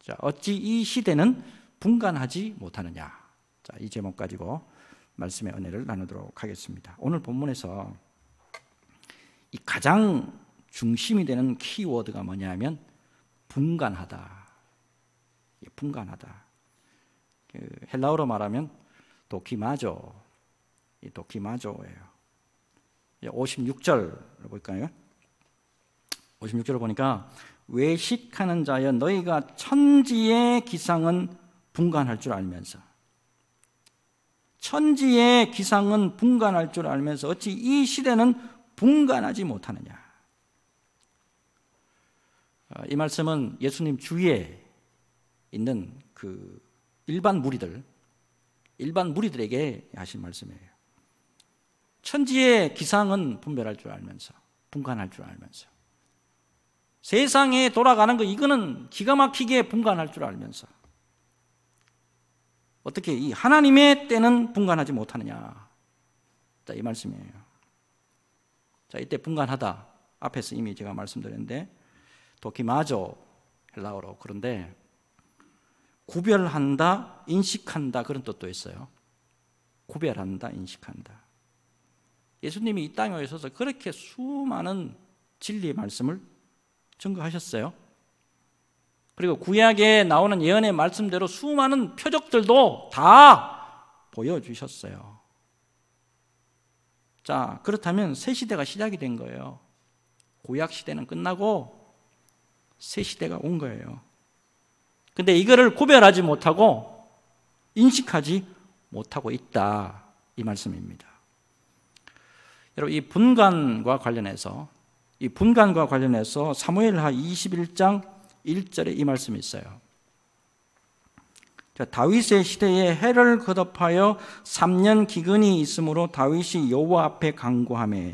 자, 어찌 이 시대는 분간하지 못하느냐. 자, 이 제목 가지고 말씀의 은혜를 나누도록 하겠습니다. 오늘 본문에서 이 가장 중심이 되는 키워드가 뭐냐면 분간하다. 분간하다. 헬라어로 말하면 도키마조. 이 도키마조예요. 56절 볼까요? 56절을 보니까 외식하는 자여 너희가 천지의 기상은 분간할 줄 알면서 천지의 기상은 분간할 줄 알면서 어찌 이 시대는 분간하지 못하느냐. 이 말씀은 예수님 주위에 있는 그 일반 무리들에게 하신 말씀이에요. 천지의 기상은 분별할 줄 알면서 분간할 줄 알면서 세상에 돌아가는 거 이거는 기가 막히게 분간할 줄 알면서 어떻게 이 하나님의 때는 분간하지 못하느냐. 자, 이 말씀이에요. 자, 이때 분간하다 앞에서 이미 제가 말씀드렸는데 도키마조 헬라어로 그런데 구별한다, 인식한다 그런 뜻도 있어요. 구별한다, 인식한다. 예수님이 이 땅에 오셔서 그렇게 수많은 진리의 말씀을 증거하셨어요. 그리고 구약에 나오는 예언의 말씀대로 수많은 표적들도 다 보여주셨어요. 자, 그렇다면 새 시대가 시작이 된 거예요. 구약 시대는 끝나고 새 시대가 온 거예요. 근데 이거를 구별하지 못하고 인식하지 못하고 있다. 이 말씀입니다. 여러분, 이 분간과 관련해서 사무엘하 21장 1절에 이 말씀이 있어요. 자, 다윗의 시대에 해를 거듭하여 3년 기근이 있으므로 다윗이 여호와 앞에 간구하매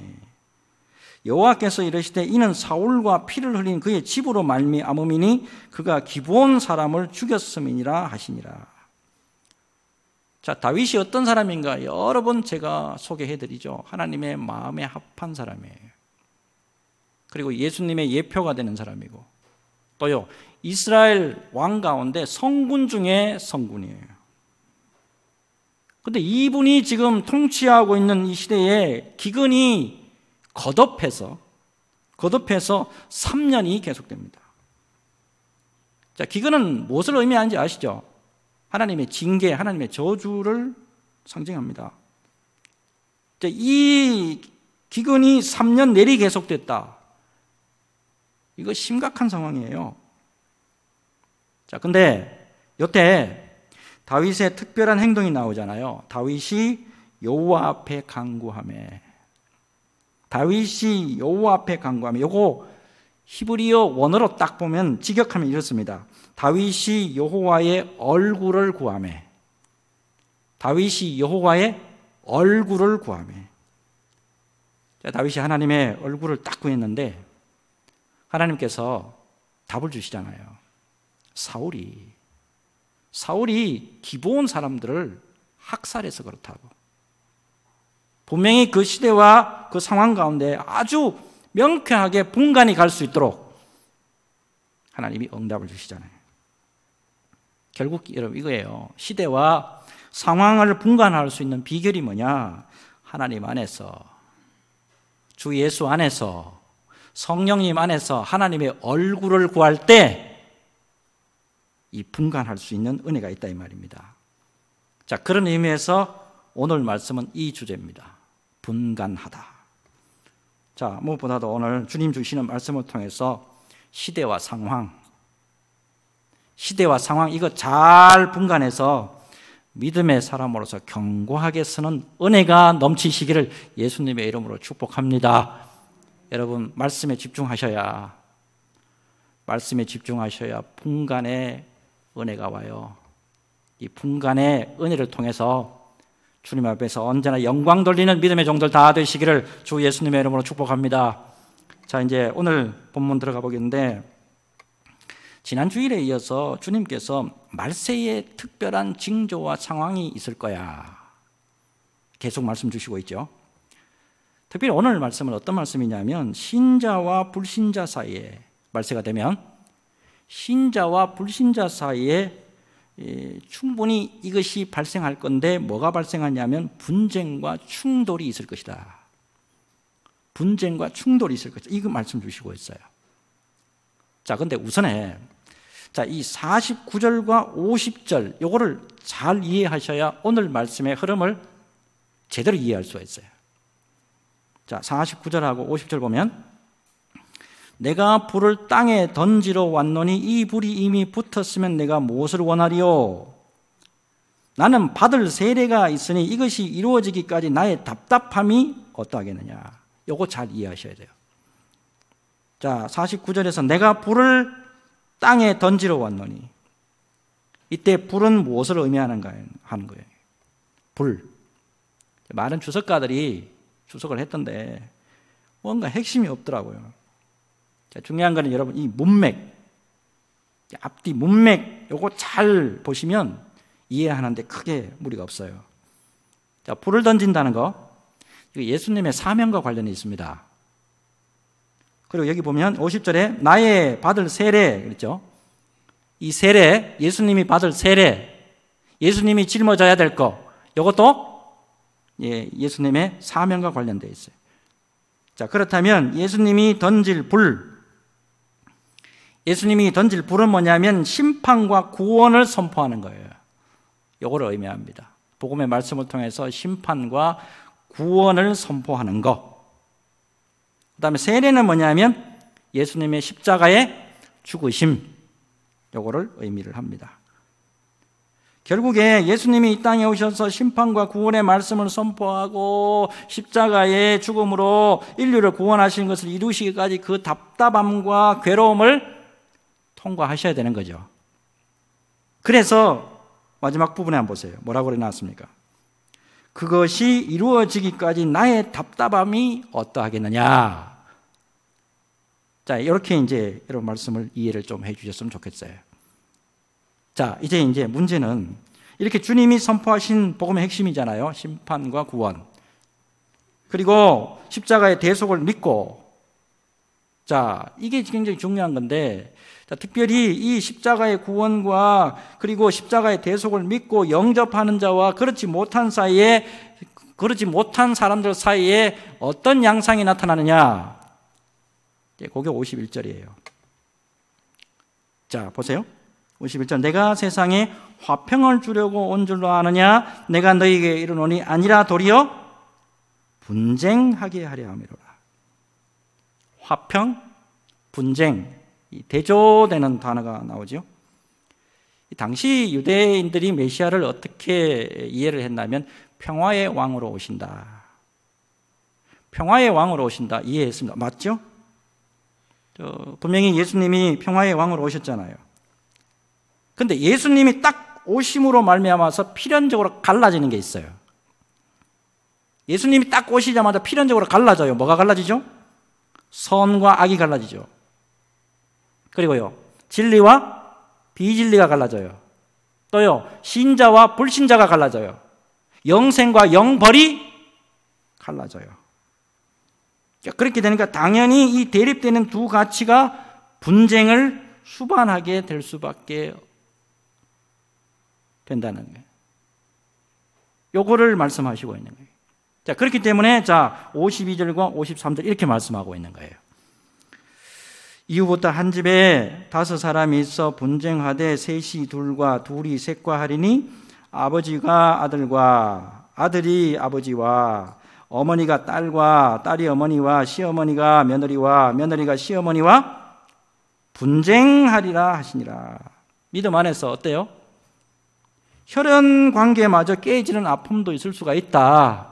여호와께서 이르시되 이는 사울과 피를 흘린 그의 집으로 말미암음이니 그가 기브온 사람을 죽였음이니라 하시니라. 자, 다윗이 어떤 사람인가 여러 번 제가 소개해드리죠. 하나님의 마음에 합한 사람이에요. 그리고 예수님의 예표가 되는 사람이고 또요 이스라엘 왕 가운데 성군 중에 성군이에요. 그런데 이분이 지금 통치하고 있는 이 시대에 기근이 거듭해서 3년이 계속됩니다. 자, 기근은 무엇을 의미하는지 아시죠? 하나님의 징계, 하나님의 저주를 상징합니다. 자, 이 기근이 3년 내리 계속됐다. 이거 심각한 상황이에요. 자, 근데 이때 다윗의 특별한 행동이 나오잖아요. 다윗이 여호와 앞에 간구하며 요거 히브리어 원어로 딱 보면 직역하면 이렇습니다. 다윗이 여호와의 얼굴을 구하며 자, 다윗이 하나님의 얼굴을 딱 구했는데 하나님께서 답을 주시잖아요. 사울이 기브온 사람들을 학살해서 그렇다고. 분명히 그 시대와 그 상황 가운데 아주 명쾌하게 분간이 갈 수 있도록 하나님이 응답을 주시잖아요. 결국 여러분 이거예요. 시대와 상황을 분간할 수 있는 비결이 뭐냐? 하나님 안에서, 주 예수 안에서, 성령님 안에서 하나님의 얼굴을 구할 때 이 분간할 수 있는 은혜가 있다 이 말입니다. 자, 그런 의미에서 오늘 말씀은 이 주제입니다. 분간하다. 자, 무엇보다도 오늘 주님 주시는 말씀을 통해서 시대와 상황 이거 잘 분간해서 믿음의 사람으로서 견고하게 서는 은혜가 넘치시기를 예수님의 이름으로 축복합니다. 여러분, 말씀에 집중하셔야 분간의 은혜가 와요. 이 분간의 은혜를 통해서 주님 앞에서 언제나 영광 돌리는 믿음의 종들 다 되시기를 주 예수님의 이름으로 축복합니다. 자, 이제 오늘 본문 들어가 보겠는데 지난 주일에 이어서 주님께서 말세에 특별한 징조와 상황이 있을 거야 계속 말씀 주시고 있죠. 특별히 오늘 말씀은 어떤 말씀이냐면 신자와 불신자 사이에 말세가 되면 신자와 불신자 사이에 충분히 이것이 발생할 건데 뭐가 발생하냐면 분쟁과 충돌이 있을 것이다. 분쟁과 충돌이 있을 것이다. 이거 말씀 주시고 있어요. 자, 근데 우선에 이 49절과 50절 요거를 잘 이해하셔야 오늘 말씀의 흐름을 제대로 이해할 수가 있어요. 자, 49절하고 50절 보면 내가 불을 땅에 던지러 왔노니 이 불이 이미 붙었으면 내가 무엇을 원하리요? 나는 받을 세례가 있으니 이것이 이루어지기까지 나의 답답함이 어떠하겠느냐? 요거 잘 이해하셔야 돼요. 자, 49절에서 내가 불을 땅에 던지러 왔노니 이때 불은 무엇을 의미하는가 하는 거예요. 불. 많은 주석가들이 주석을 했던데 뭔가 핵심이 없더라고요. 자, 중요한 거는 여러분 이 문맥, 앞뒤 문맥 요거 잘 보시면 이해하는데 크게 무리가 없어요. 자, 불을 던진다는 거 이거 예수님의 사명과 관련이 있습니다. 그리고 여기 보면 50절에 나의 받을 세례 그랬죠. 이 세례, 예수님이 받을 세례, 예수님이 짊어져야 될 거 이것도 예수님의 사명과 관련되어 있어요. 자, 그렇다면 예수님이 던질 불, 예수님이 던질 불은 뭐냐면 심판과 구원을 선포하는 거예요. 이거를 의미합니다. 복음의 말씀을 통해서 심판과 구원을 선포하는 거. 그 다음에 세례는 뭐냐면 예수님의 십자가의 죽으심, 이거를 의미를 합니다. 결국에 예수님이 이 땅에 오셔서 심판과 구원의 말씀을 선포하고 십자가의 죽음으로 인류를 구원하시는 것을 이루시기까지 그 답답함과 괴로움을 통과하셔야 되는 거죠. 그래서 마지막 부분에 한번 보세요. 뭐라고 해놨습니까? 그것이 이루어지기까지 나의 답답함이 어떠하겠느냐. 자, 이렇게 이제 여러분 말씀을 이해를 좀 해주셨으면 좋겠어요. 자, 이제 문제는 이렇게 주님이 선포하신 복음의 핵심이잖아요. 심판과 구원. 그리고 십자가의 대속을 믿고, 자, 이게 굉장히 중요한 건데, 자, 특별히 이 십자가의 구원과 그리고 십자가의 대속을 믿고 영접하는 자와 그렇지 못한 사람들 사이에 어떤 양상이 나타나느냐? 그게 51절이에요. 자, 보세요. 51절. 내가 세상에 화평을 주려고 온 줄로 아느냐? 내가 너희에게 이르노니 아니라 도리어 분쟁하게 하려 함이로라. 화평, 분쟁. 대조되는 단어가 나오죠. 당시 유대인들이 메시아를 어떻게 이해를 했냐면 평화의 왕으로 오신다. 평화의 왕으로 오신다. 이해했습니다. 맞죠? 분명히 예수님이 평화의 왕으로 오셨잖아요. 근데 예수님이 딱 오심으로 말미암아서 필연적으로 갈라지는 게 있어요. 예수님이 딱 오시자마자 필연적으로 갈라져요. 뭐가 갈라지죠? 선과 악이 갈라지죠. 그리고요, 진리와 비진리가 갈라져요. 또요, 신자와 불신자가 갈라져요. 영생과 영벌이 갈라져요. 그렇게 되니까 당연히 이 대립되는 두 가치가 분쟁을 수반하게 될 수밖에 된다는 거예요. 요거를 말씀하시고 있는 거예요. 자, 그렇기 때문에 52절과 53절 이렇게 말씀하고 있는 거예요. 이후부터 한 집에 5사람이 있어 분쟁하되 셋이 둘과 둘이 셋과 하리니 아버지가 아들과 아들이 아버지와 어머니가 딸과 딸이 어머니와 시어머니가 며느리와 며느리가 시어머니와 분쟁하리라 하시니라. 믿음 안에서 어때요? 혈연 관계마저 깨지는 아픔도 있을 수가 있다.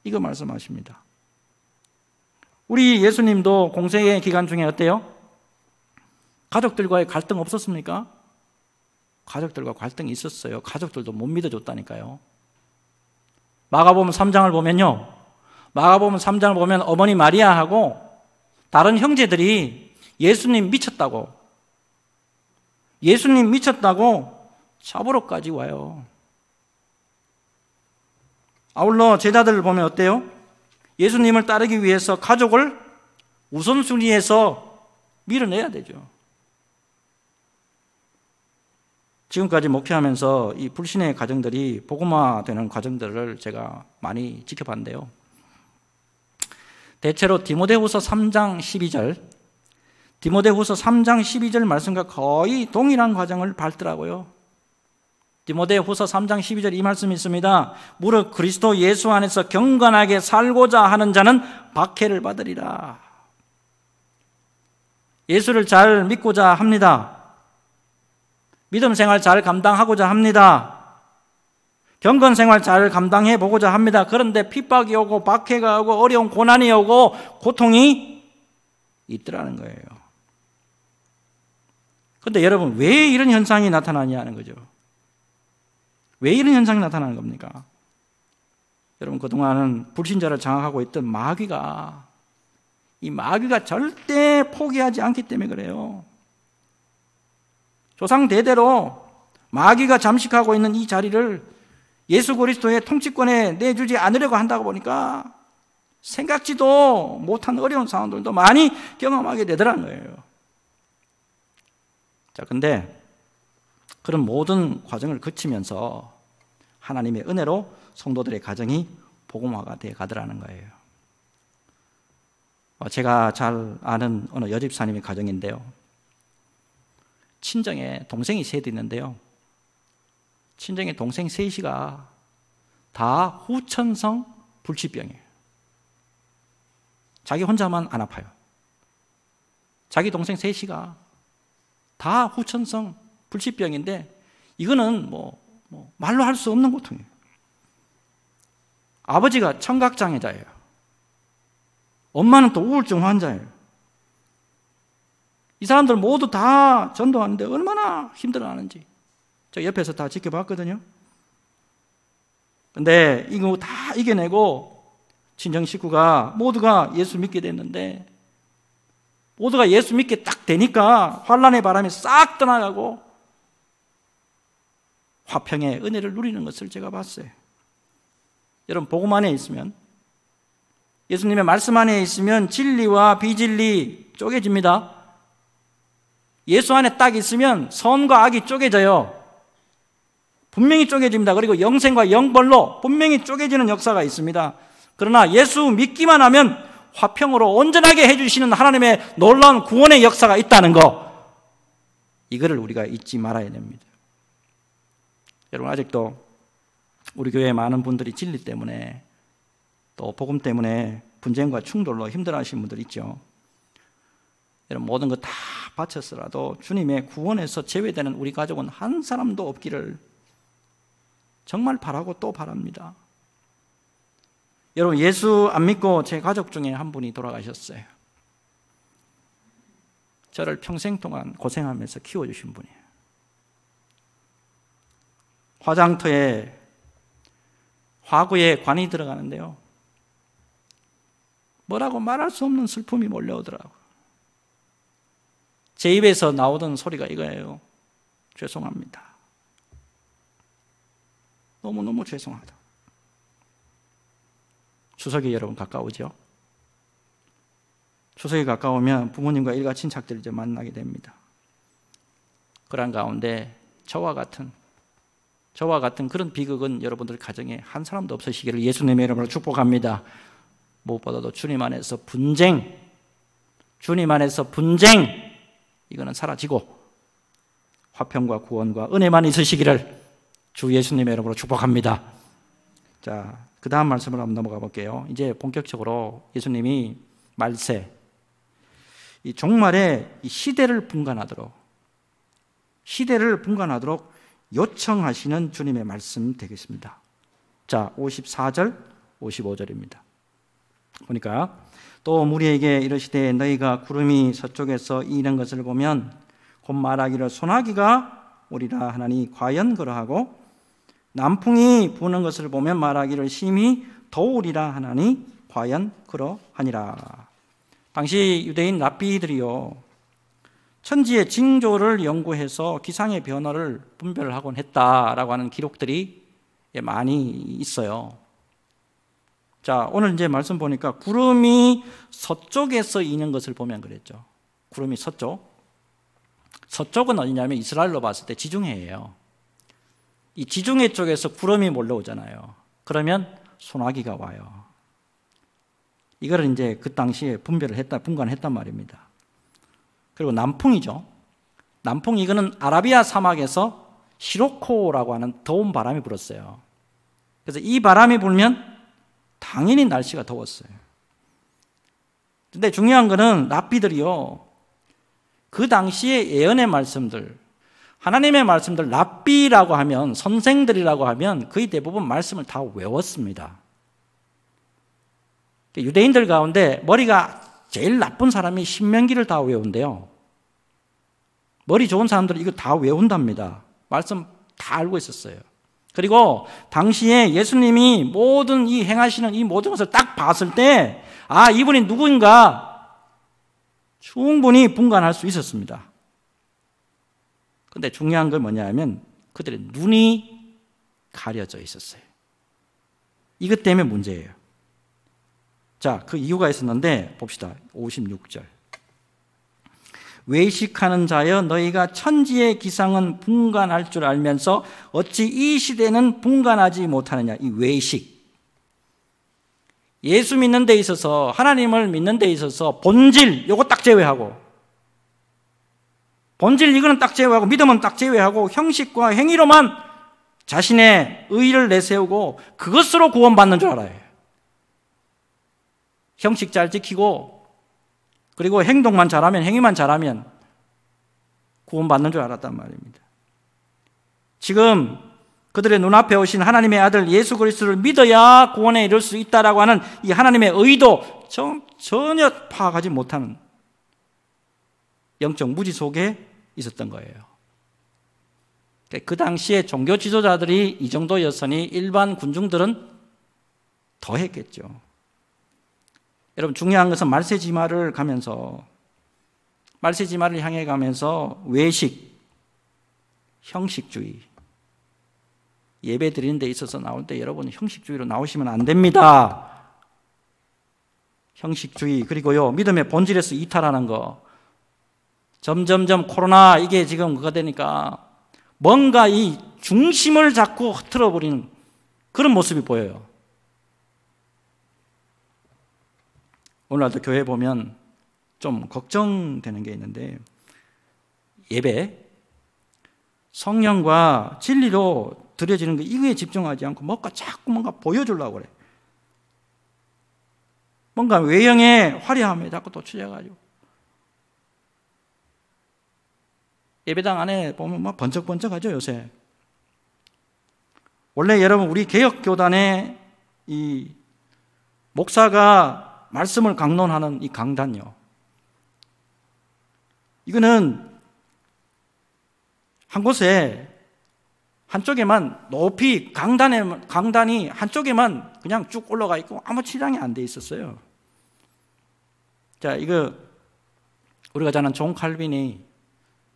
이거 말씀하십니다. 우리 예수님도 공생의 기간 중에 어때요? 가족들과의 갈등 없었습니까? 가족들과 갈등이 있었어요. 가족들도 못 믿어줬다니까요. 마가복음 3장을 보면요. 마가복음 3장을 보면 어머니 마리아하고 다른 형제들이 예수님 미쳤다고 잡으러까지 와요. 아울러 제자들을 보면 어때요? 예수님을 따르기 위해서 가족을 우선순위에서 밀어내야 되죠. 지금까지 목회하면서 이 불신의 가정들이 복음화되는 과정들을 제가 많이 지켜봤는데요. 대체로 디모데후서 3장 12절, 디모데후서 3장 12절 말씀과 거의 동일한 과정을 밟더라고요. 디모데후서 3장 12절 이 말씀이 있습니다. 무릇 그리스도 예수 안에서 경건하게 살고자 하는 자는 박해를 받으리라. 예수를 잘 믿고자 합니다. 믿음 생활 잘 감당하고자 합니다. 경건 생활 잘 감당해 보고자 합니다. 그런데 핍박이 오고 박해가 오고 어려운 고난이 오고 고통이 있더라는 거예요. 그런데 여러분, 왜 이런 현상이 나타나냐는 거죠. 왜 이런 현상이 나타나는 겁니까? 여러분, 그동안은 불신자를 장악하고 있던 마귀가, 이 마귀가 절대 포기하지 않기 때문에 그래요. 조상 대대로 마귀가 잠식하고 있는 이 자리를 예수 그리스도의 통치권에 내주지 않으려고 한다고 보니까 생각지도 못한 어려운 상황들도 많이 경험하게 되더라는 거예요. 자, 근데 그런 모든 과정을 거치면서 하나님의 은혜로 성도들의 가정이 복음화가 되어 가더라는 거예요. 제가 잘 아는 어느 여집사님의 가정인데요. 친정에 동생이 셋 있는데요. 친정에 동생 셋이가 다 후천성 불치병이에요. 자기 혼자만 안 아파요. 자기 동생 셋이가 다 후천성 불치병인데 이거는 말로 할 수 없는 고통이에요. 아버지가 청각장애자예요. 엄마는 또 우울증 환자예요. 이 사람들 모두 다 전도하는데 얼마나 힘들어하는지 저 옆에서 다 지켜봤거든요. 근데 이거 다 이겨내고 친정 식구가 모두가 예수 믿게 됐는데 모두가 예수 믿게 딱 되니까 환난의 바람이 싹 떠나가고 화평의 은혜를 누리는 것을 제가 봤어요. 여러분, 복음 안에 있으면, 예수님의 말씀 안에 있으면 진리와 비진리 쪼개집니다. 예수 안에 딱 있으면 선과 악이 쪼개져요. 분명히 쪼개집니다. 그리고 영생과 영벌로 분명히 쪼개지는 역사가 있습니다. 그러나 예수 믿기만 하면 화평으로 온전하게 해주시는 하나님의 놀라운 구원의 역사가 있다는 거, 이거를 우리가 잊지 말아야 됩니다. 여러분, 아직도 우리 교회에 많은 분들이 진리 때문에 또 복음 때문에 분쟁과 충돌로 힘들어하시는 분들 있죠. 여러분, 모든 것 다 바쳤더라도 주님의 구원에서 제외되는 우리 가족은 한 사람도 없기를 정말 바라고 또 바랍니다. 여러분, 예수 안 믿고 제 가족 중에 한 분이 돌아가셨어요. 저를 평생 동안 고생하면서 키워주신 분이에요. 화장터에 화구에 관이 들어가는데요, 뭐라고 말할 수 없는 슬픔이 몰려오더라고요. 제 입에서 나오던 소리가 이거예요. 죄송합니다. 너무너무 죄송하다. 추석이 여러분 가까우죠? 추석이 가까우면 부모님과 일가 친척들 이제 만나게 됩니다. 그런 가운데 저와 같은 그런 비극은 여러분들 가정에 한 사람도 없으시기를 예수님의 이름으로 축복합니다. 무엇보다도 주님 안에서 분쟁, 이거는 사라지고 화평과 구원과 은혜만 있으시기를 주 예수님의 이름으로 축복합니다. 자, 그 다음 말씀을 한번 넘어가 볼게요. 이제 본격적으로 예수님이 말세, 이 종말에 이 시대를 분간하도록 요청하시는 주님의 말씀 되겠습니다. 자, 54절, 55절입니다. 보니까 또 무리에게 이르시되 너희가 구름이 서쪽에서 이는 것을 보면 곧 말하기를 소나기가 오리라 하나니 과연 그러하고 남풍이 부는 것을 보면 말하기를 심히 더우리라 하나니 과연 그러하니라. 당시 유대인 랍비들이요, 천지의 징조를 연구해서 기상의 변화를 분별하곤 했다라고 하는 기록들이 많이 있어요. 자, 오늘 이제 말씀 보니까 구름이 서쪽에서 이는 것을 보면 그랬죠. 구름이 서쪽. 서쪽은 어디냐면 이스라엘로 봤을 때 지중해예요. 이 지중해 쪽에서 구름이 몰려오잖아요. 그러면 소나기가 와요. 이거를 이제 그 당시에 분간을 했단 말입니다. 그리고 남풍이죠. 남풍, 이거는 아라비아 사막에서 시로코라고 하는 더운 바람이 불었어요. 그래서 이 바람이 불면 당연히 날씨가 더웠어요. 근데 중요한 거는 랍비들이요, 그 당시에 예언의 말씀들, 하나님의 말씀들, 랍비라고 하면, 선생들이라고 하면 거의 대부분 말씀을 다 외웠습니다. 유대인들 가운데 머리가 제일 나쁜 사람이 신명기를 다 외운대요. 머리 좋은 사람들은 이거 다 외운답니다. 말씀 다 알고 있었어요. 그리고 당시에 예수님이 모든 이 행하시는 이 모든 것을 딱 봤을 때, 아, 이분이 누구인가 충분히 분간할 수 있었습니다. 근데 중요한 건 뭐냐 하면 그들의 눈이 가려져 있었어요. 이것 때문에 문제예요. 자, 그 이유가 있었는데 봅시다. 56절. 외식하는 자여, 너희가 천지의 기상은 분간할 줄 알면서 어찌 이 시대는 분간하지 못하느냐. 이 외식. 예수 믿는 데 있어서, 하나님을 믿는 데 있어서 본질, 요거 딱 제외하고, 본질 이거는 딱 제외하고, 믿음은 딱 제외하고, 형식과 행위로만 자신의 의의를 내세우고 그것으로 구원받는 줄 알아요. 형식 잘 지키고, 그리고 행동만 잘하면, 행위만 잘하면 구원받는 줄 알았단 말입니다. 지금 그들의 눈앞에 오신 하나님의 아들 예수 그리스도를 믿어야 구원에 이를 수 있다라고 하는 이 하나님의 의도 전혀 파악하지 못하는 영적 무지 속에 있었던 거예요. 그 당시에 종교 지도자들이 이 정도였으니 일반 군중들은 더 했겠죠. 여러분, 중요한 것은 말세지마를 향해 가면서 외식, 형식주의, 예배 드리는 데 있어서 나올 때 여러분 형식주의로 나오시면 안 됩니다. 형식주의, 그리고요, 믿음의 본질에서 이탈하는 거. 점점점 코로나 이게 지금 그거 되니까 뭔가 이 중심을 자꾸 흐트러버리는 그런 모습이 보여요. 오늘날도 교회 보면 좀 걱정되는 게 있는데, 예배, 성령과 진리로 드려지는 거, 이거에 집중하지 않고 자꾸 뭔가 보여주려고 그래. 뭔가 외형의 화려함에 자꾸 또 취해가지고. 예배당 안에 보면 막 번쩍번쩍하죠, 요새. 원래 여러분, 우리 개혁교단의 이 목사가 말씀을 강론하는 이 강단요, 이거는 한 곳에 한쪽에만 높이 강단이 한쪽에만 그냥 쭉 올라가 있고 아무 치장이 안 돼 있었어요. 자, 이거 우리가 잘 아는 존 칼빈이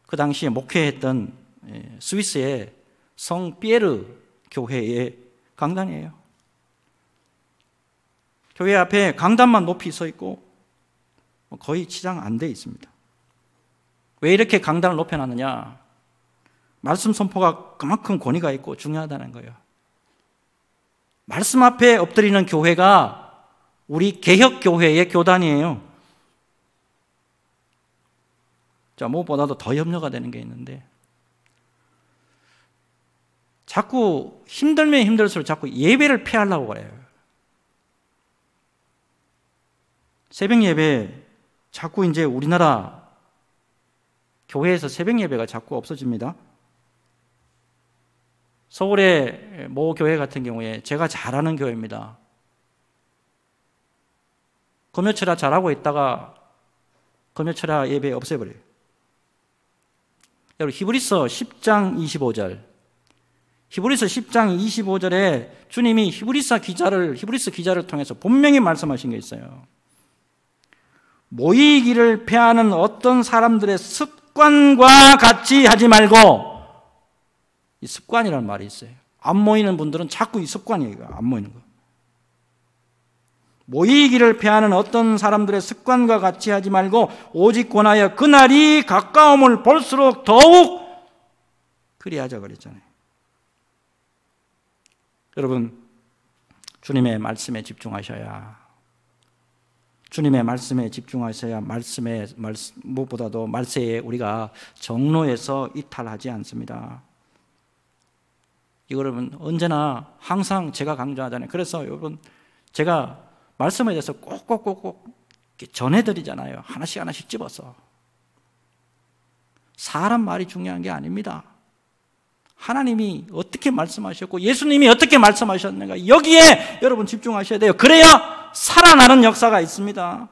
그 당시에 목회했던 스위스의 성 피에르 교회의 강단이에요. 교회 앞에 강단만 높이 서 있고 거의 치장 안 돼 있습니다. 왜 이렇게 강단을 높여놨느냐? 말씀 선포가 그만큼 권위가 있고 중요하다는 거예요. 말씀 앞에 엎드리는 교회가 우리 개혁교회의 교단이에요. 자, 무엇보다도 더 염려가 되는 게 있는데, 자꾸 힘들면 힘들수록 자꾸 예배를 피하려고 그래요. 새벽 예배, 자꾸 이제 우리나라 교회에서 새벽 예배가 자꾸 없어집니다. 서울의 모 교회 같은 경우에 제가 잘 아는 교회입니다. 금요철야 잘하고 있다가 금요철야 예배 없애버려요. 여러분, 히브리서 10장 25절. 히브리서 10장 25절에 주님이 히브리서 기자를 통해서 분명히 말씀하신 게 있어요. 모이기를 패하는 어떤 사람들의 습관과 같이 하지 말고, 이 습관이라는 말이 있어요. 안 모이는 분들은 자꾸 이 습관이에요. 안 모이는 거. 모이기를 패하는 어떤 사람들의 습관과 같이 하지 말고 오직 권하여 그날이 가까움을 볼수록 더욱 그리하자 그랬잖아요. 여러분, 주님의 말씀에 집중하셔야, 주님의 말씀에 집중하셔야 무엇보다도 말세에 우리가 정로에서 이탈하지 않습니다. 이거 여러분 언제나 항상 제가 강조하잖아요. 그래서 여러분 제가 말씀에 대해서 꼭꼭꼭꼭 전해드리잖아요. 하나씩 집어서. 사람 말이 중요한 게 아닙니다. 하나님이 어떻게 말씀하셨고 예수님이 어떻게 말씀하셨는가, 여기에 여러분 집중하셔야 돼요. 그래야 살아나는 역사가 있습니다.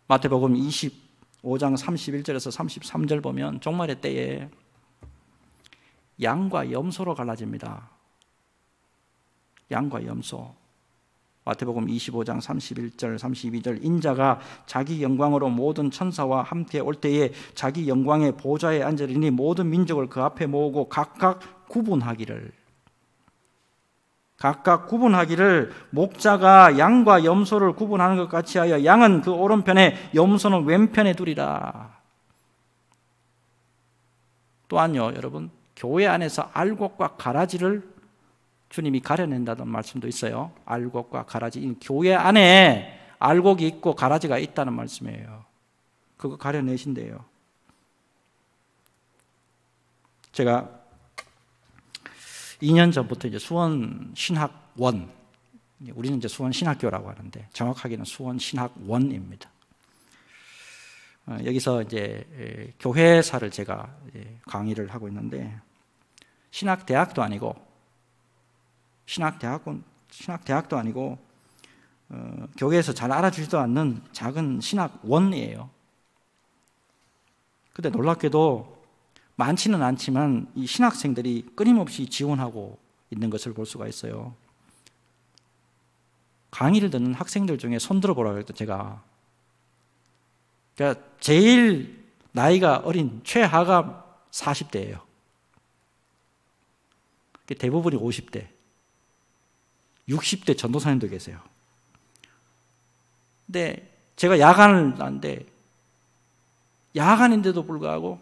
마태복음 25장 31절에서 33절 보면 종말의 때에 양과 염소로 갈라집니다. 양과 염소. 마태복음 25장 31절 32절 인자가 자기 영광으로 모든 천사와 함께 올 때에 자기 영광의 보좌에 앉으리니 모든 민족을 그 앞에 모으고 각각 구분하기를 목자가 양과 염소를 구분하는 것 같이 하여 양은 그 오른편에 염소는 왼편에 두리라. 또한요 여러분, 교회 안에서 알곡과 가라지를 주님이 가려낸다는 말씀도 있어요. 알곡과 가라지. 교회 안에 알곡이 있고 가라지가 있다는 말씀이에요. 그거 가려내신대요. 제가 2년 전부터 이제 수원 신학원, 우리는 이제 수원 신학교라고 하는데 정확하게는 수원 신학원입니다. 여기서 이제 교회사를 제가 강의를 하고 있는데, 신학대학도 아니고 신학대학도 아니고 교회에서 잘 알아주지도 않는 작은 신학원이에요. 근데 놀랍게도 많지는 않지만 이 신학생들이 끊임없이 지원하고 있는 것을 볼 수가 있어요. 강의를 듣는 학생들 중에 손 들어보라고 해도 제가, 그러니까 제일 나이가 어린 최하가 40대예요. 대부분이 50대, 60대 전도사님도 계세요. 근데 제가 야간을 하는데, 야간인데도 불구하고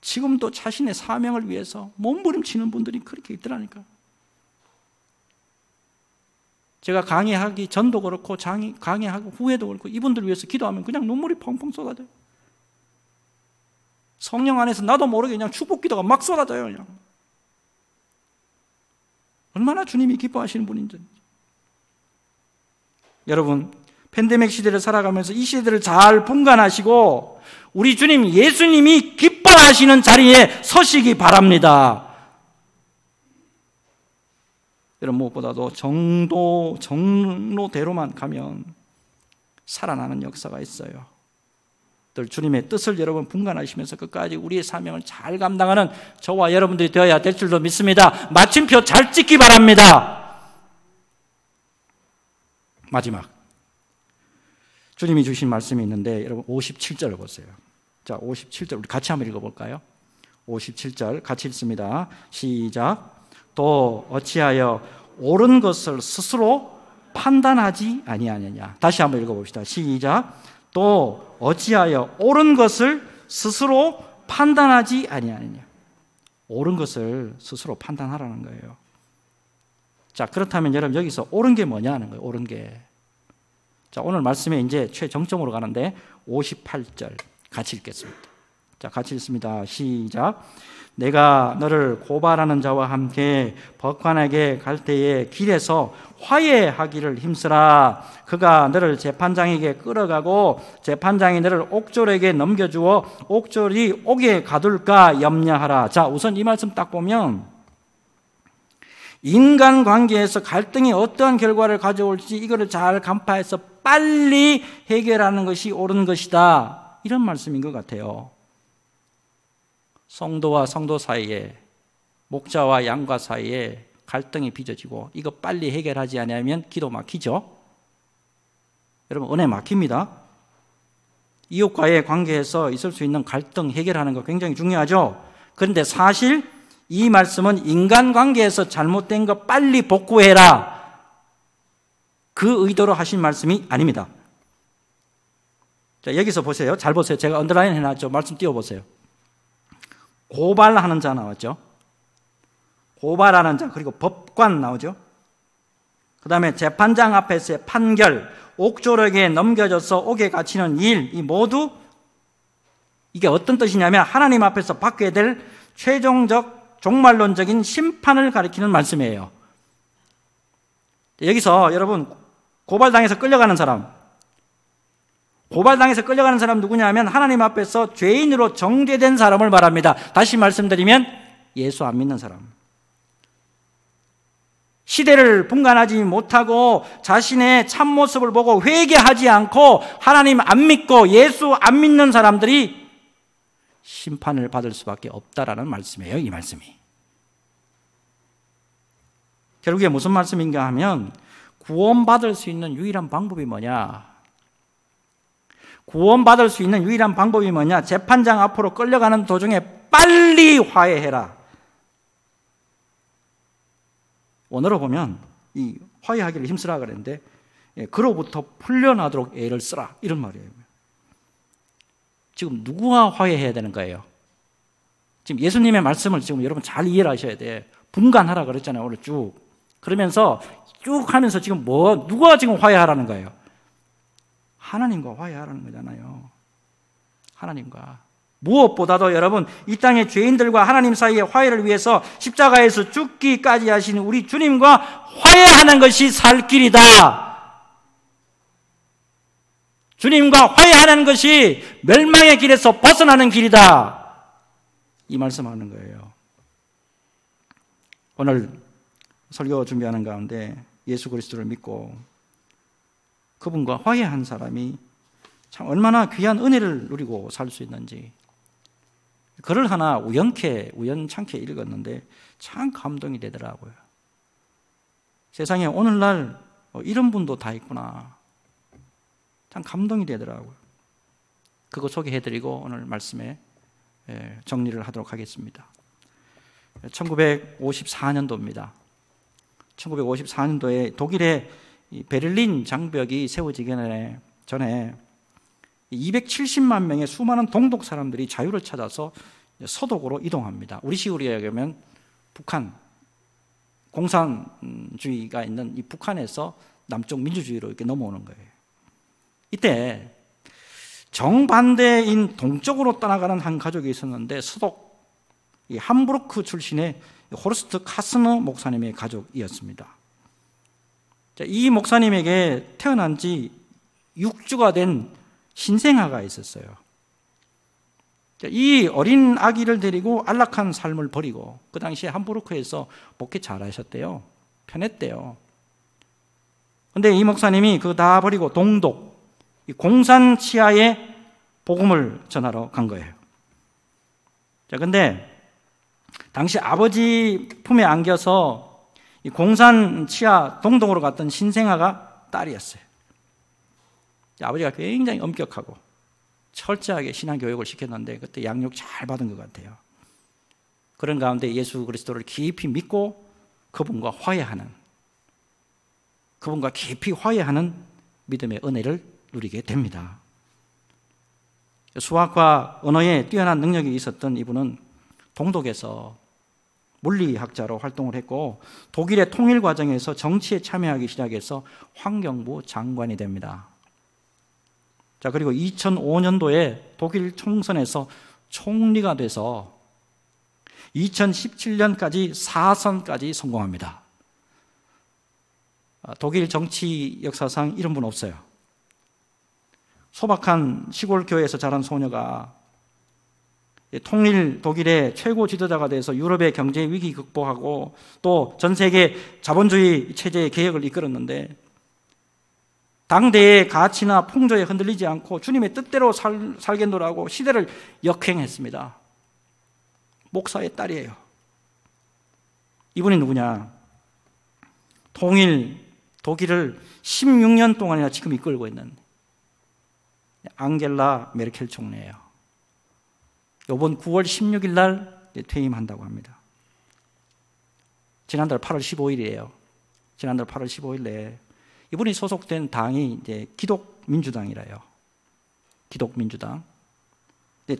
지금도 자신의 사명을 위해서 몸부림치는 분들이 그렇게 있더라니까. 제가 강의하기 전도 그렇고 강의하고 후에도 그렇고 이분들 위해서 기도하면 그냥 눈물이 펑펑 쏟아져요. 성령 안에서 나도 모르게 그냥 축복 기도가 막 쏟아져요. 그냥. 얼마나 주님이 기뻐하시는 분인지. 여러분, 팬데믹 시대를 살아가면서 이 시대를 잘 분간하시고 우리 주님 예수님이 기뻐하시는 자리에 서시기 바랍니다. 여러분, 무엇보다도 정로대로만 가면 살아나는 역사가 있어요. 늘 주님의 뜻을 여러분 분간하시면서 끝까지 우리의 사명을 잘 감당하는 저와 여러분들이 되어야 될 줄로 믿습니다. 마침표 잘 찍기 바랍니다. 마지막, 주님이 주신 말씀이 있는데 여러분 57절을 보세요. 자, 57절 우리 같이 한번 읽어볼까요? 57절 같이 읽습니다. 시작. 또 어찌하여 옳은 것을 스스로 판단하지 아니하느냐. 다시 한번 읽어봅시다. 시작. 또 어찌하여 옳은 것을 스스로 판단하지 아니하느냐. 옳은 것을 스스로 판단하라는 거예요. 자, 그렇다면 여러분 여기서 옳은 게 뭐냐 하는 거예요. 옳은 게. 자, 오늘 말씀에 이제 최정점으로 가는데 58절 같이 읽겠습니다. 자, 같이 읽습니다. 시작. 내가 너를 고발하는 자와 함께 법관에게 갈 때에 길에서 화해하기를 힘쓰라. 그가 너를 재판장에게 끌어가고 재판장이 너를 옥졸에게 넘겨주어 옥졸이 옥에 가둘까 염려하라. 자, 우선 이 말씀 딱 보면 인간관계에서 갈등이 어떠한 결과를 가져올지 이거를 잘 간파해서 빨리 해결하는 것이 옳은 것이다, 이런 말씀인 것 같아요. 성도와 성도 사이에, 목자와 양과 사이에 갈등이 빚어지고 이거 빨리 해결하지 않으면 기도 막히죠. 여러분, 은혜 막힙니다. 이웃과의 관계에서 있을 수 있는 갈등 해결하는 거 굉장히 중요하죠. 그런데 사실 이 말씀은 인간관계에서 잘못된 거 빨리 복구해라, 그 의도로 하신 말씀이 아닙니다. 자, 여기서 보세요. 잘 보세요. 제가 언더라인 해놨죠. 말씀 띄워보세요. 고발하는 자 나왔죠. 고발하는 자, 그리고 법관 나오죠. 그 다음에 재판장 앞에서의 판결, 옥조력에 넘겨져서 옥에 갇히는 일, 이 모두 이게 어떤 뜻이냐면 하나님 앞에서 받게 될 최종적 종말론적인 심판을 가리키는 말씀이에요. 여기서 여러분 고발당해서 끌려가는 사람, 고발당해서 끌려가는 사람 누구냐 하면 하나님 앞에서 죄인으로 정죄된 사람을 말합니다. 다시 말씀드리면 예수 안 믿는 사람, 시대를 분간하지 못하고 자신의 참모습을 보고 회개하지 않고 하나님 안 믿고 예수 안 믿는 사람들이 심판을 받을 수밖에 없다라는 말씀이에요. 이 말씀이 결국에 무슨 말씀인가 하면 구원받을 수 있는 유일한 방법이 뭐냐? 구원받을 수 있는 유일한 방법이 뭐냐? 재판장 앞으로 끌려가는 도중에 빨리 화해해라. 원어로 보면 이 화해하기를 힘쓰라 그랬는데 그로부터 풀려나도록 애를 쓰라 이런 말이에요. 지금 누구와 화해해야 되는 거예요? 지금 예수님의 말씀을 지금 여러분 잘 이해를 하셔야 돼. 분간하라 그랬잖아요. 오늘 쭉. 그러면서 쭉 하면서 지금 누가 지금 화해하라는 거예요? 하나님과 화해하라는 거잖아요. 하나님과. 무엇보다도 여러분 이 땅의 죄인들과 하나님 사이의 화해를 위해서 십자가에서 죽기까지 하신 우리 주님과 화해하는 것이 살 길이다. 주님과 화해하는 것이 멸망의 길에서 벗어나는 길이다. 이 말씀하는 거예요. 오늘 설교 준비하는 가운데 예수 그리스도를 믿고 그분과 화해한 사람이 참 얼마나 귀한 은혜를 누리고 살 수 있는지, 글을 하나 우연찮게 읽었는데 참 감동이 되더라고요. 세상에 오늘날 이런 분도 다 있구나. 참 감동이 되더라고요. 그거 소개해드리고 오늘 말씀에 정리를 하도록 하겠습니다. 1954년도입니다. 1954년도에 독일의 베를린 장벽이 세워지기 전에 270만 명의 수많은 동독 사람들이 자유를 찾아서 서독으로 이동합니다. 우리 식으로 이야기하면 북한, 공산주의가 있는 이 북한에서 남쪽 민주주의로 이렇게 넘어오는 거예요. 이때 정반대인 동쪽으로 떠나가는 한 가족이 있었는데 서독 이 함부르크 출신의 호르스트 카스너 목사님의 가족이었습니다. 이 목사님에게 태어난 지 6주가 된 신생아가 있었어요. 이 어린 아기를 데리고 안락한 삶을 버리고 그 당시에 함부르크에서 목회 잘하셨대요. 편했대요. 그런데 이 목사님이 그거 다 버리고 동독, 이 공산 치하에 복음을 전하러 간 거예요. 자, 근데 당시 아버지 품에 안겨서 이 공산 치하 동독으로 갔던 신생아가 딸이었어요. 아버지가 굉장히 엄격하고 철저하게 신앙교육을 시켰는데 그때 양육 잘 받은 것 같아요. 그런 가운데 예수 그리스도를 깊이 믿고 그분과 깊이 화해하는 믿음의 은혜를 누리게 됩니다. 수학과 언어에 뛰어난 능력이 있었던 이분은 동독에서 물리학자로 활동을 했고 독일의 통일 과정에서 정치에 참여하기 시작해서 환경부 장관이 됩니다. 자, 그리고 2005년도에 독일 총선에서 총리가 돼서 2017년까지 4선까지 성공합니다. 독일 정치 역사상 이런 분 없어요. 소박한 시골 교회에서 자란 소녀가 통일 독일의 최고 지도자가 돼서 유럽의 경제 위기 극복하고 또 전 세계 자본주의 체제의 개혁을 이끌었는데 당대의 가치나 풍조에 흔들리지 않고 주님의 뜻대로 살겠노라고 시대를 역행했습니다. 목사의 딸이에요. 이분이 누구냐? 통일 독일을 16년 동안이나 지금 이끌고 있는 앙겔라 메르켈 총리예요. 이번 9월 16일 날 퇴임한다고 합니다. 지난달 8월 15일이에요. 지난달 8월 15일에 이분이 소속된 당이 이제 기독민주당이라요. 기독민주당.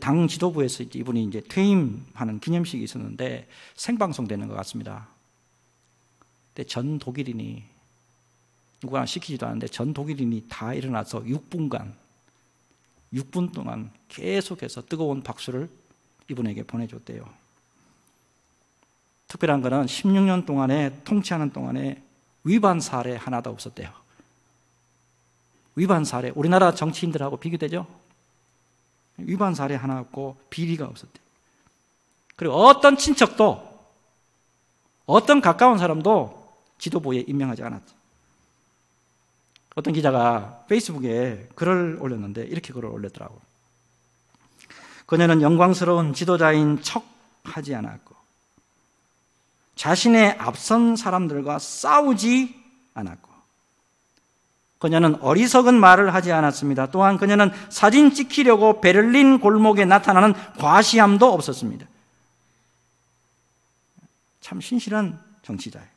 당 지도부에서 이분이 이제 퇴임하는 기념식이 있었는데 생방송되는 것 같습니다. 근데 전 독일인이, 누가 시키지도 않는데 전 독일인이 다 일어나서 6분 동안 계속해서 뜨거운 박수를 이분에게 보내줬대요. 특별한 거는 16년 동안에 통치하는 동안에 위반 사례 하나도 없었대요. 위반 사례, 우리나라 정치인들하고 비교되죠? 위반 사례 하나 없고 비리가 없었대요. 그리고 어떤 친척도, 어떤 가까운 사람도 지도부에 임명하지 않았죠. 어떤 기자가 페이스북에 글을 올렸는데 이렇게 글을 올렸더라고요. 그녀는 영광스러운 지도자인 척 하지 않았고 자신의 앞선 사람들과 싸우지 않았고 그녀는 어리석은 말을 하지 않았습니다. 또한 그녀는 사진 찍히려고 베를린 골목에 나타나는 과시함도 없었습니다. 참 신실한 정치자예요.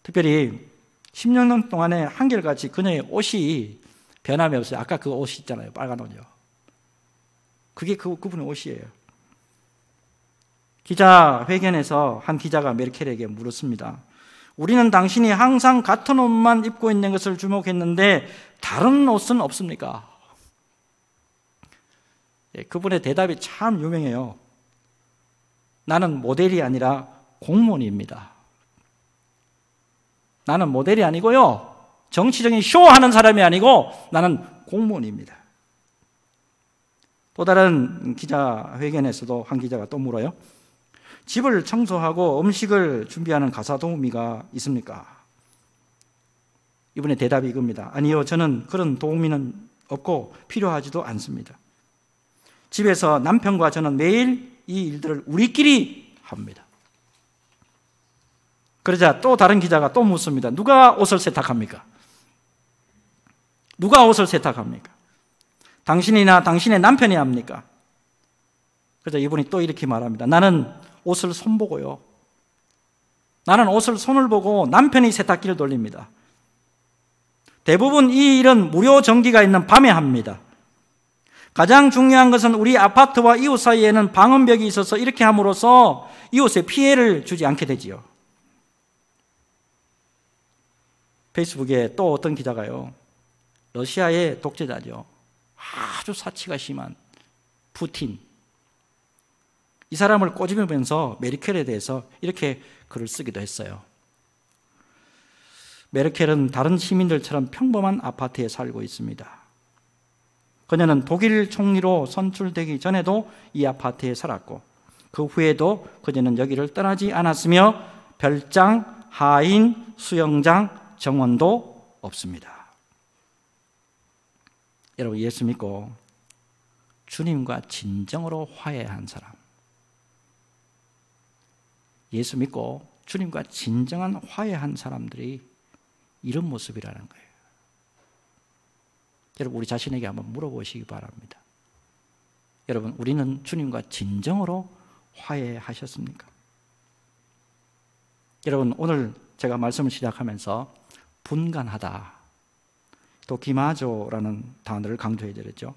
특별히 10년 동안에 한결같이 그녀의 옷이 변함이 없어요. 아까 그 옷이 있잖아요. 빨간 옷이요. 그게 그분의 옷이에요. 기자회견에서 한 기자가 메르켈에게 물었습니다. 우리는 당신이 항상 같은 옷만 입고 있는 것을 주목했는데 다른 옷은 없습니까? 그분의 대답이 참 유명해요. 나는 모델이 아니라 공무원입니다. 나는 모델이 아니고요. 정치적인 쇼하는 사람이 아니고 나는 공무원입니다. 또 다른 기자회견에서도 한 기자가 또 물어요. 집을 청소하고 음식을 준비하는 가사 도우미가 있습니까? 이분의 대답이 이겁니다. 아니요, 저는 그런 도우미는 없고 필요하지도 않습니다. 집에서 남편과 저는 매일 이 일들을 우리끼리 합니다. 그러자 또 다른 기자가 또 묻습니다. 누가 옷을 세탁합니까? 누가 옷을 세탁합니까? 당신이나 당신의 남편이 합니까? 그러자 이분이 또 이렇게 말합니다. 나는 옷을 손보고요. 나는 옷을 손을 보고 남편이 세탁기를 돌립니다. 대부분 이 일은 무료 전기가 있는 밤에 합니다. 가장 중요한 것은 우리 아파트와 이웃 사이에는 방음벽이 있어서 이렇게 함으로써 이웃에 피해를 주지 않게 되지요. 페이스북에 또 어떤 기자가요. 러시아의 독재자죠. 아주 사치가 심한 푸틴. 이 사람을 꼬집으면서 메르켈에 대해서 이렇게 글을 쓰기도 했어요. 메르켈은 다른 시민들처럼 평범한 아파트에 살고 있습니다. 그녀는 독일 총리로 선출되기 전에도 이 아파트에 살았고 그 후에도 그녀는 여기를 떠나지 않았으며 별장, 하인, 수영장, 정원도 없습니다. 여러분, 예수 믿고 주님과 진정으로 화해한 사람, 예수 믿고 주님과 진정한 화해한 사람들이 이런 모습이라는 거예요. 여러분, 우리 자신에게 한번 물어보시기 바랍니다. 여러분, 우리는 주님과 진정으로 화해하셨습니까? 여러분, 오늘 제가 말씀을 시작하면서 분간하다, 또 기마조라는 단어를 강조해드렸죠.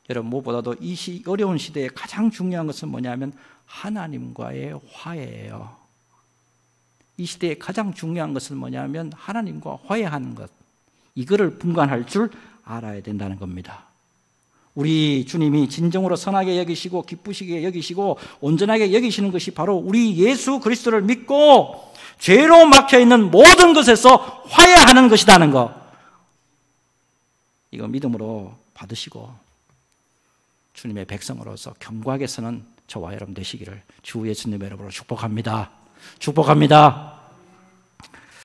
여러분, 무엇보다도 이 어려운 시대에 가장 중요한 것은 뭐냐면 하나님과의 화해예요. 이 시대에 가장 중요한 것은 뭐냐면 하나님과 화해하는 것, 이거를 분간할 줄 알아야 된다는 겁니다. 우리 주님이 진정으로 선하게 여기시고 기쁘시게 여기시고 온전하게 여기시는 것이 바로 우리 예수 그리스도를 믿고 죄로 막혀있는 모든 것에서 화해하는 것이라는 것, 이거 믿음으로 받으시고 주님의 백성으로서 견고하게 서는 저와 여러분 되시기를 주 예수님의 이름으로 축복합니다. 축복합니다.